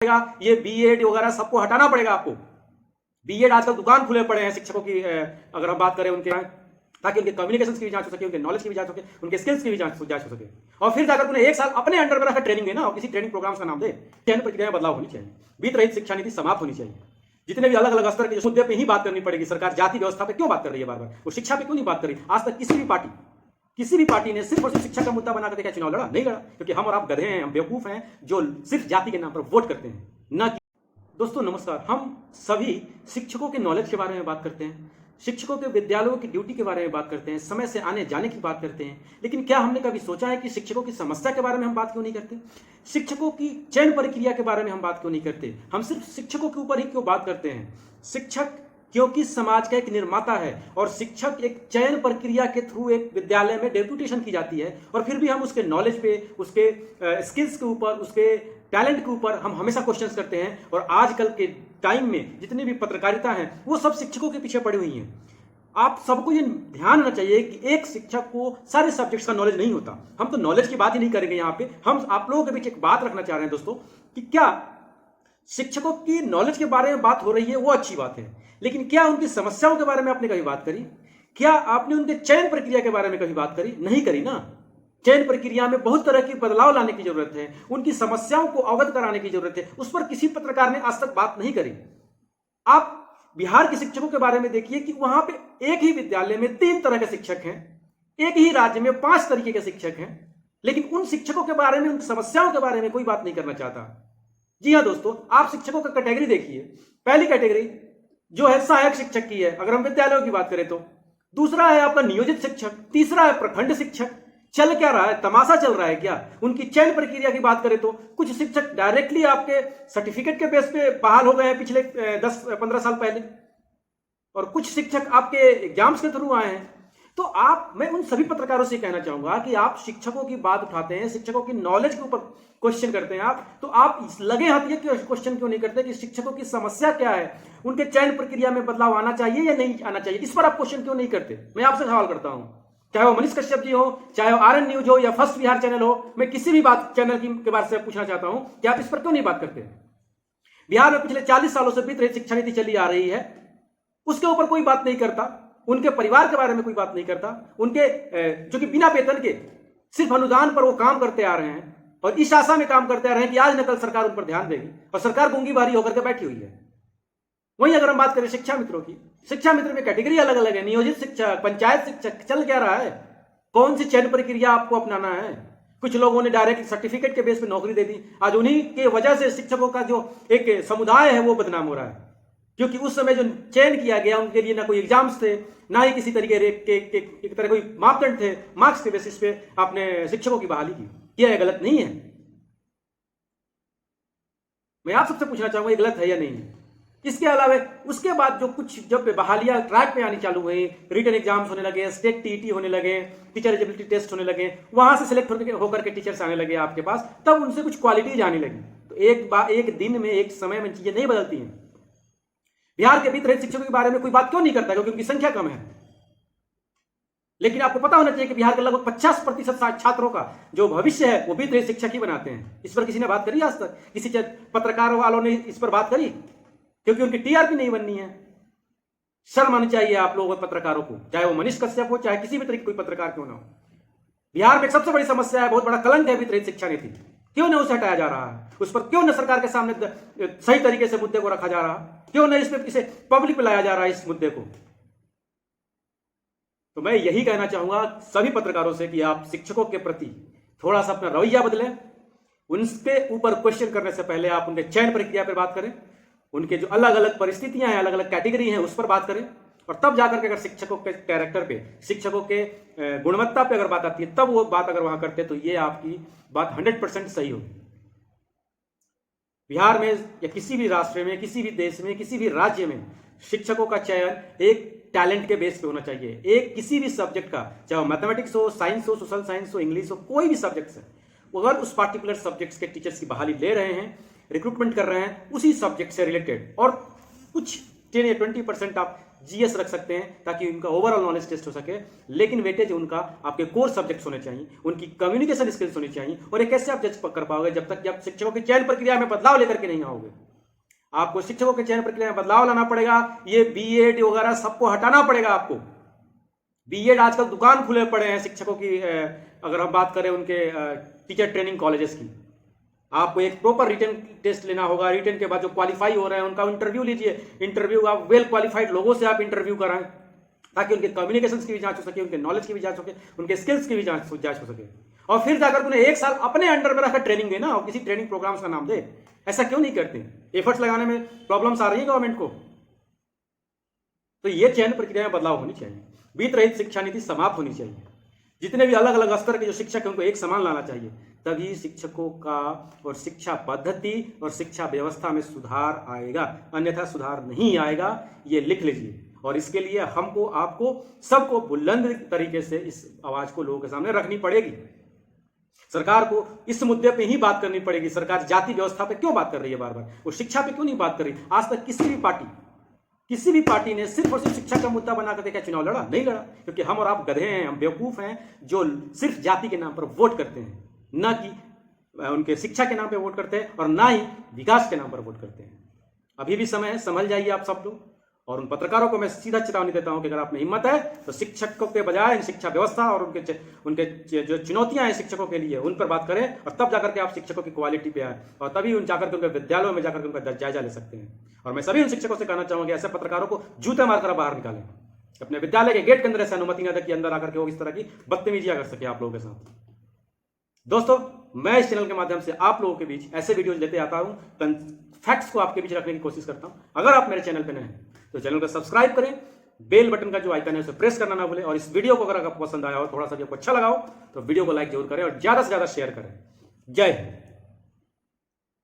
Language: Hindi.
ये बीएड वगैरह सबको हटाना पड़ेगा आपको। बीएड आजकल दुकान खुले पड़े हैं शिक्षकों की, अगर हम बात करें उनके, ताकि उनके कम्युनिकेशन की भी जांच हो सके, उनके नॉलेज की भी जांच हो सके, उनके स्किल्स की भी जांच हो सके, और फिर जाकर उन्हें एक साल अपने अंडर में रखकर ट्रेनिंग देना और किसी ट्रेनिंग प्रोग्राम का नाम दे। चयन प्रक्रिया में बदलाव होनी चाहिए, बीत रहित शिक्षा नीति समाप्त होनी चाहिए। जितने भी अलग अलग स्तर के मुद्दे पे ही बात करनी पड़ेगी। सरकार जाति व्यवस्था पे क्यों बात कर रही है बार बार, वो शिक्षा पे क्यों नहीं बात कर रही? आज तक किसी भी पार्टी ने सिर्फ और सिर्फ शिक्षा का मुद्दा बनाकर देखा चुनाव लड़ा? नहीं लड़ा, क्योंकि हम और आप गधे हैं, हम बेवकूफ हैं जो सिर्फ जाति के नाम पर वोट करते हैं, न कि। दोस्तों नमस्कार, हम सभी शिक्षकों के नॉलेज के बारे में बात करते हैं, शिक्षकों के विद्यालयों की ड्यूटी के बारे में बात करते हैं, समय से आने जाने की बात करते हैं, लेकिन क्या हमने कभी सोचा है कि शिक्षकों की समस्या के बारे में हम बात क्यों नहीं करते? शिक्षकों की चयन प्रक्रिया के बारे में हम बात क्यों नहीं करते? हम सिर्फ शिक्षकों के ऊपर ही क्यों बात करते हैं? शिक्षक क्योंकि समाज का एक निर्माता है, और शिक्षक एक चयन प्रक्रिया के थ्रू एक विद्यालय में डेप्यूटेशन की जाती है, और फिर भी हम उसके नॉलेज पे, उसके स्किल्स के ऊपर, उसके टैलेंट के ऊपर हम हमेशा क्वेश्चंस करते हैं। और आजकल के टाइम में जितनी भी पत्रकारिता है वो सब शिक्षकों के पीछे पड़ी हुई हैं। आप सबको ये ध्यान रखना चाहिए कि एक शिक्षक को सारे सब्जेक्ट्स का नॉलेज नहीं होता। हम तो नॉलेज की बात ही नहीं करेंगे यहाँ पे, हम आप लोगों के बीच एक बात रखना चाह रहे हैं दोस्तों, कि क्या शिक्षकों की नॉलेज के बारे में बात हो रही है, वो अच्छी बात है, लेकिन क्या उनकी समस्याओं के बारे में आपने कभी बात करी? क्या आपने उनके चयन प्रक्रिया के बारे में कभी बात करी? नहीं करी ना। चयन प्रक्रिया में बहुत तरह की बदलाव लाने की जरूरत है, उनकी समस्याओं को अवगत कराने की जरूरत है, उस पर किसी पत्रकार ने आज तक बात नहीं करी। आप बिहार के शिक्षकों के बारे में देखिए कि वहां पे एक ही विद्यालय में 3 तरह के शिक्षक हैं, एक ही राज्य में 5 तरीके के शिक्षक हैं, लेकिन उन शिक्षकों के बारे में, उनकी समस्याओं के बारे में कोई बात नहीं करना चाहता। जी हाँ दोस्तों, आप शिक्षकों का कैटेगरी देखिए। पहली कैटेगरी जो है सहायक शिक्षक की है, अगर हम विद्यालयों की बात करें तो। दूसरा है आपका नियोजित शिक्षक, तीसरा है प्रखंड शिक्षक। चल क्या रहा है, तमाशा चल रहा है क्या? उनकी चयन प्रक्रिया की बात करें तो कुछ शिक्षक डायरेक्टली आपके सर्टिफिकेट के बेस पे बहाल हो गए हैं पिछले 10-15 साल पहले, और कुछ शिक्षक आपके एग्जाम्स के थ्रू आए हैं। तो मैं उन सभी पत्रकारों से कहना चाहूंगा कि आप शिक्षकों की बात उठाते हैं, शिक्षकों की नॉलेज के ऊपर क्वेश्चन करते हैं आप, तो आप लगे हाथ ये क्वेश्चन क्यों नहीं करते कि शिक्षकों की समस्या क्या है, उनके चयन प्रक्रिया में बदलाव आना चाहिए या नहीं आना चाहिए? इस पर आप क्वेश्चन क्यों नहीं करते? मैं आपसे सवाल करता हूं, चाहे वो मनीष कश्यप जी हो, चाहे वो आरएन न्यूज हो, या फर्स्ट बिहार चैनल हो, मैं किसी भी बात चैनल के बारे से पूछना चाहता हूं कि आप इस पर क्यों नहीं बात करते? बिहार में पिछले 40 सालों से बीत रही शिक्षा नीति चली आ रही है, उसके ऊपर कोई बात नहीं करता, उनके परिवार के बारे में कोई बात नहीं करता, उनके जो कि बिना वेतन के सिर्फ अनुदान पर वो काम करते आ रहे हैं, और इस आशा में काम करते आ रहे हैं कि आज न कल सरकार उन पर ध्यान देगी, और सरकार गूंगी बारी होकर के बैठी हुई है। वहीं अगर हम बात करें शिक्षा मित्रों की, शिक्षा मित्र में कैटेगरी अलग अलग है, नियोजित शिक्षक, पंचायत शिक्षक, चल क्या रहा है? कौन सी चयन प्रक्रिया आपको अपनाना है? कुछ लोगों ने डायरेक्ट सर्टिफिकेट के बेस पे नौकरी दे दी। आज उन्हीं के वजह से शिक्षकों का जो एक समुदाय है वो बदनाम हो रहा है, क्योंकि उस समय जो चयन किया गया उनके लिए ना कोई एग्जाम्स थे, ना ही किसी तरीके के एक तरह कोई मापदंड थे, मार्क्स के बेसिस पे आपने शिक्षकों की बहाली की। यह गलत नहीं है? मैं आप सबसे पूछना चाहूंगा, ये गलत है या नहीं है? इसके अलावा उसके बाद जो कुछ जब बहालियां ट्रैक पे आनी चालू हुई, रिटन एग्जाम्स होने लगे, स्टेट टीईटी होने लगे, टीचर एलिजिबिलिटी टेस्ट होने लगे, वहां से सिलेक्ट होकर के टीचर्स आने लगे आपके पास, तब उनसे कुछ क्वालिटीज आने लगी। तो एक दिन में, एक समय में चीजें नहीं बदलती हैं। बिहार के बीत रहित शिक्षकों के बारे में कोई बात क्यों नहीं करता? क्योंकि उनकी संख्या कम है। लेकिन आपको पता होना चाहिए कि बिहार के लगभग 50% छात्रों का जो भविष्य है वो बीत रहित शिक्षक ही बनाते हैं। इस पर किसी ने बात करी आज तक? किसी पत्रकार वालों ने इस पर बात करी? क्योंकि उनकी टीआरपी नहीं बननी है। शर्म आनी चाहिए आप लोगों पत्रकारों को, चाहे वो मनीष कश्यप हो, चाहे किसी भी तरीके कोई पत्रकार क्यों ना हो। बिहार में एक सबसे बड़ी समस्या है, बहुत बड़ा कलंक है बीत रहित शिक्षा नीति। क्यों न उसे हटाया जा रहा है? उस पर क्यों न सरकार के सामने सही तरीके से मुद्दे को रखा जा रहा? क्यों न इसे पब्लिक में लाया जा रहा है इस मुद्दे को? तो मैं यही कहना चाहूंगा सभी पत्रकारों से कि आप शिक्षकों के प्रति थोड़ा सा अपना रवैया बदलें। उनके ऊपर क्वेश्चन करने से पहले आप उनके चयन प्रक्रिया पर बात करें, उनके जो अलग अलग परिस्थितियां हैं, अलग अलग कैटेगरी हैं, उस पर बात करें, और तब जाकर के अगर शिक्षकों के कैरेक्टर पे, शिक्षकों के गुणवत्ता पे अगर बात आती है, तब वो बात अगर वहां करते तो ये आपकी बात 100% सही होगी। बिहार में या किसी भी राष्ट्र में, किसी भी देश में, किसी भी राज्य में शिक्षकों का चयन एक टैलेंट के बेस पे होना चाहिए। एक किसी भी सब्जेक्ट का, चाहे मैथमेटिक्स हो, साइंस हो, सोशल साइंस हो, इंग्लिश हो, कोई भी सब्जेक्ट है, अगर उस पार्टिकुलर सब्जेक्ट्स के टीचर्स की बहाली ले रहे हैं, रिक्रूटमेंट कर रहे हैं उसी सब्जेक्ट से रिलेटेड, और कुछ 10 या 20% आप जीएस रख सकते हैं ताकि उनका ओवरऑल नॉलेज टेस्ट हो सके, लेकिन वेटेज उनका आपके कोर सब्जेक्ट्स होने चाहिए, उनकी कम्युनिकेशन स्किल्स होनी चाहिए। और ये कैसे आप जज कर पाओगे जब तक कि आप शिक्षकों की चयन प्रक्रिया में बदलाव लेकर के नहीं आओगे। आपको शिक्षकों के चयन प्रक्रिया में बदलाव लाना पड़ेगा। ये बीएड वगैरह सबको हटाना पड़ेगा आपको। बीएड आजकल दुकान खुले पड़े हैं शिक्षकों की, अगर हम बात करें उनके टीचर ट्रेनिंग कॉलेजेस की। आपको एक प्रॉपर रिटन टेस्ट लेना होगा। रिटन के बाद जो क्वालिफाई हो रहे हैं उनका इंटरव्यू लीजिए। इंटरव्यू आप वेल क्वालिफाइड लोगों से आप इंटरव्यू कराएं ताकि उनके कम्युनिकेशन की भी जांच हो सके, उनके नॉलेज की भी जांच हो सके, उनके स्किल्स की भी जांच हो सके। और फिर जाकर उन्हें 1 साल अपने अंडर में रखकर ट्रेनिंग देना और किसी ट्रेनिंग प्रोग्राम्स का नाम दे। ऐसा क्यों नहीं करते? एफर्ट्स लगाने में प्रॉब्लम्स आ रही है गवर्नमेंट को। तो ये चयन प्रक्रिया में बदलाव होनी चाहिए। बीत रहित शिक्षा नीति समाप्त होनी चाहिए। जितने भी अलग अलग स्तर के जो शिक्षक हैं उनको एक समान लाना चाहिए, तभी शिक्षकों का और शिक्षा पद्धति और शिक्षा व्यवस्था में सुधार आएगा, अन्यथा सुधार नहीं आएगा। ये लिख लीजिए। और इसके लिए हमको, आपको, सबको बुलंद तरीके से इस आवाज को लोगों के सामने रखनी पड़ेगी। सरकार को इस मुद्दे पे ही बात करनी पड़ेगी। सरकार जाति व्यवस्था पे क्यों बात कर रही है बार बार, वो शिक्षा पे क्यों नहीं बात कर रही? आज तक किसी भी पार्टी ने सिर्फ और सिर्फ शिक्षा का मुद्दा बना करके क्या चुनाव लड़ा? नहीं लड़ा। क्योंकि हम और आप गधे हैं, हम बेवकूफ हैं जो सिर्फ जाति के नाम पर वोट करते हैं, ना कि उनके शिक्षा के नाम पर वोट करते हैं और ना ही विकास के नाम पर वोट करते हैं। अभी भी समय है, संभल जाइए आप सब लोग। और उन पत्रकारों को मैं सीधा चेतावनी देता हूं कि अगर आप में हिम्मत है तो शिक्षकों के बजाय शिक्षा व्यवस्था और उनके जो चुनौतियां हैं शिक्षकों के लिए, उन पर बात करें और तब जाकर के आप शिक्षकों की क्वालिटी पे आए और तभी उन जाकर के उनके विद्यालयों में जाकर के उनका जायजा ले सकते हैं। और मैं सभी उन शिक्षकों से कहना चाहूंगा ऐसे पत्रकारों को जूते मारकर बाहर निकालें। अपने विद्यालय के गेट के अंदर ऐसे अनुमति न दें कि अंदर आकर के वो इस तरह की बदतमीजियां कर सके आप लोगों के साथ। दोस्तों, मैं इस चैनल के माध्यम से आप लोगों के बीच ऐसे वीडियोज लेते आता हूं, फैक्ट्स को आपके बीच रखने की कोशिश करता हूं। अगर आप मेरे चैनल पर नए हैं तो चैनल को सब्सक्राइब करें, बेल बटन का जो आइकन है उसे प्रेस करना ना भूलें। और इस वीडियो को अगर आपको पसंद आया हो, थोड़ा सा भी आपको अच्छा लगा हो, तो वीडियो को लाइक जरूर करें और ज्यादा से ज्यादा शेयर करें। जय हिंद।